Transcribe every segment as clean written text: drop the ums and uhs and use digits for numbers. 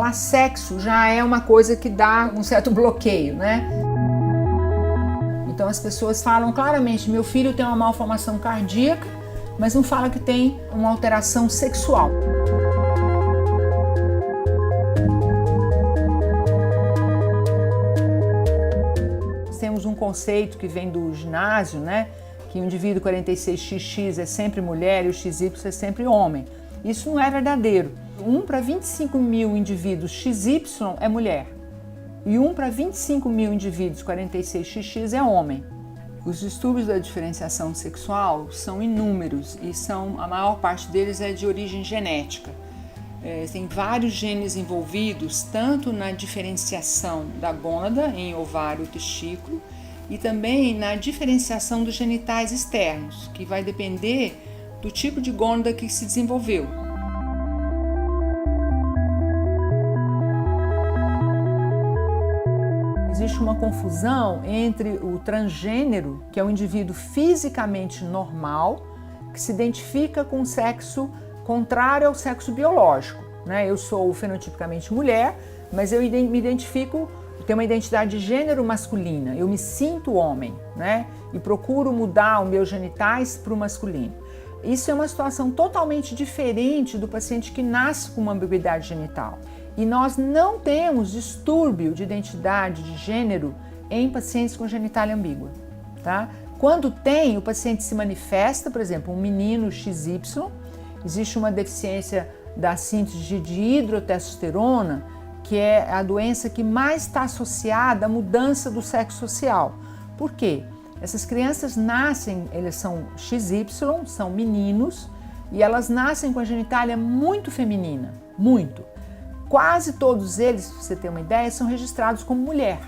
falar sexo já é uma coisa que dá um certo bloqueio, né? Então as pessoas falam claramente, meu filho tem uma malformação cardíaca, mas não fala que tem uma alteração sexual. Temos um conceito que vem do ginásio, né? Que o indivíduo 46XX é sempre mulher e o XY é sempre homem. Isso não é verdadeiro. 1 para 25 mil indivíduos XY é mulher e 1 para 25 mil indivíduos 46XX é homem. Os distúrbios da diferenciação sexual são inúmeros e a maior parte deles é de origem genética. Tem vários genes envolvidos, tanto na diferenciação da gônada em ovário e testículo, e também na diferenciação dos genitais externos, que vai depender do tipo de gônada que se desenvolveu. Existe uma confusão entre o transgênero, que é um indivíduo fisicamente normal, que se identifica com o sexo contrário ao sexo biológico, né? Eu sou fenotipicamente mulher, mas eu me identifico, tenho uma identidade de gênero masculina, eu me sinto homem, né? E procuro mudar os meus genitais para o masculino. Isso é uma situação totalmente diferente do paciente que nasce com uma ambiguidade genital. E nós não temos distúrbio de identidade de gênero em pacientes com genitália ambígua, tá? Quando tem, o paciente se manifesta, por exemplo, um menino XY, existe uma deficiência da síntese de hidrotestosterona, que é a doença que mais está associada à mudança do sexo social. Por quê? Essas crianças nascem, eles são XY, são meninos, e elas nascem com a genitália muito feminina, muito. Quase todos eles, para você ter uma ideia, são registrados como mulher.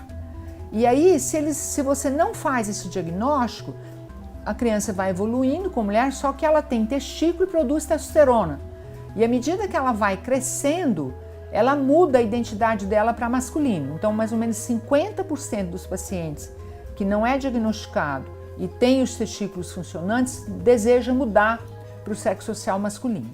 E aí, se você não faz esse diagnóstico, a criança vai evoluindo como mulher, só que ela tem testículo e produz testosterona. E à medida que ela vai crescendo, ela muda a identidade dela para masculino. Então, mais ou menos 50% dos pacientes que não é diagnosticado e tem os testículos funcionantes, deseja mudar para o sexo social masculino.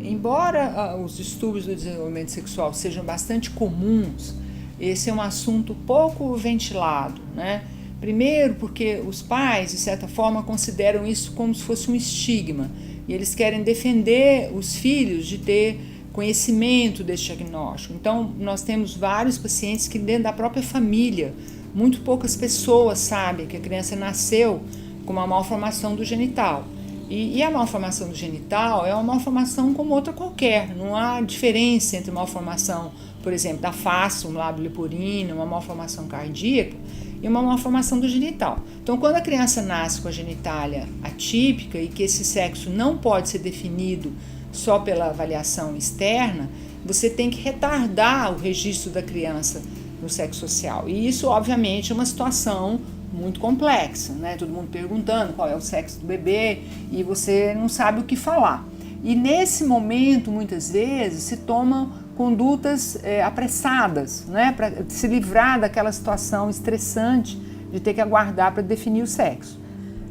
Embora os distúrbios do desenvolvimento sexual sejam bastante comuns, esse é um assunto pouco ventilado, né? Primeiro porque os pais, de certa forma, consideram isso como se fosse um estigma e eles querem defender os filhos de ter conhecimento desse diagnóstico. Então, nós temos vários pacientes que dentro da própria família, muito poucas pessoas sabem que a criança nasceu com uma malformação do genital. E a malformação do genital é uma malformação como outra qualquer, não há diferença entre malformação, por exemplo, da face, um lábio leporino, uma malformação cardíaca e uma malformação do genital. Então, quando a criança nasce com a genitália atípica e que esse sexo não pode ser definido só pela avaliação externa, você tem que retardar o registro da criança no sexo social. E isso, obviamente, é uma situação muito complexa, né? Todo mundo perguntando qual é o sexo do bebê e você não sabe o que falar. E nesse momento, muitas vezes, se tomam condutas apressadas, né? Para se livrar daquela situação estressante de ter que aguardar para definir o sexo.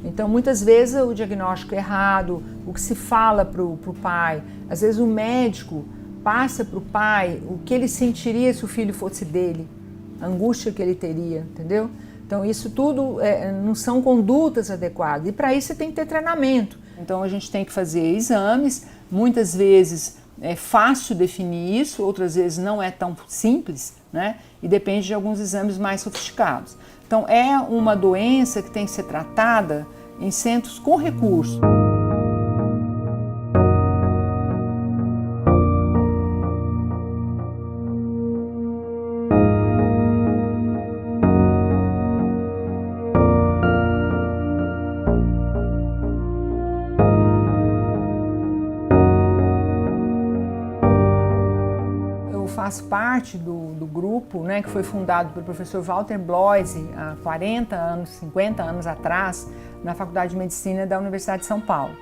Então, muitas vezes o diagnóstico é errado, o que se fala para o pai, às vezes o médico passa para o pai o que ele sentiria se o filho fosse dele, a angústia que ele teria, entendeu? Então, isso tudo não são condutas adequadas. E para isso você tem que ter treinamento. Então, a gente tem que fazer exames. Muitas vezes é fácil definir isso, outras vezes não é tão simples, né? E depende de alguns exames mais sofisticados. Então, é uma doença que tem que ser tratada em centros com recursos. faço parte do grupo, né, que foi fundado pelo professor Walter Bloise há 40 anos, 50 anos atrás, na Faculdade de Medicina da Universidade de São Paulo.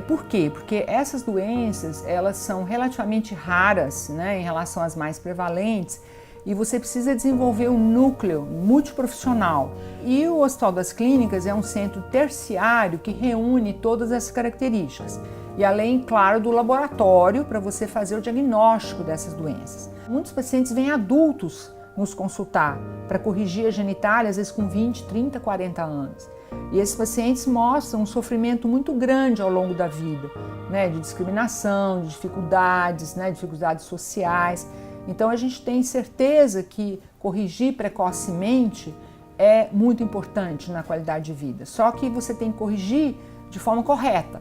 Por quê? Porque essas doenças, elas são relativamente raras, né, em relação às mais prevalentes, e você precisa desenvolver um núcleo multiprofissional. E o Hospital das Clínicas é um centro terciário que reúne todas essas características. E além, claro, do laboratório para você fazer o diagnóstico dessas doenças. Muitos pacientes vêm adultos nos consultar para corrigir a genitália, às vezes com 20, 30, 40 anos. E esses pacientes mostram um sofrimento muito grande ao longo da vida, né, de discriminação, de dificuldades, né, dificuldades sociais. Então a gente tem certeza que corrigir precocemente é muito importante na qualidade de vida. Só que você tem que corrigir de forma correta.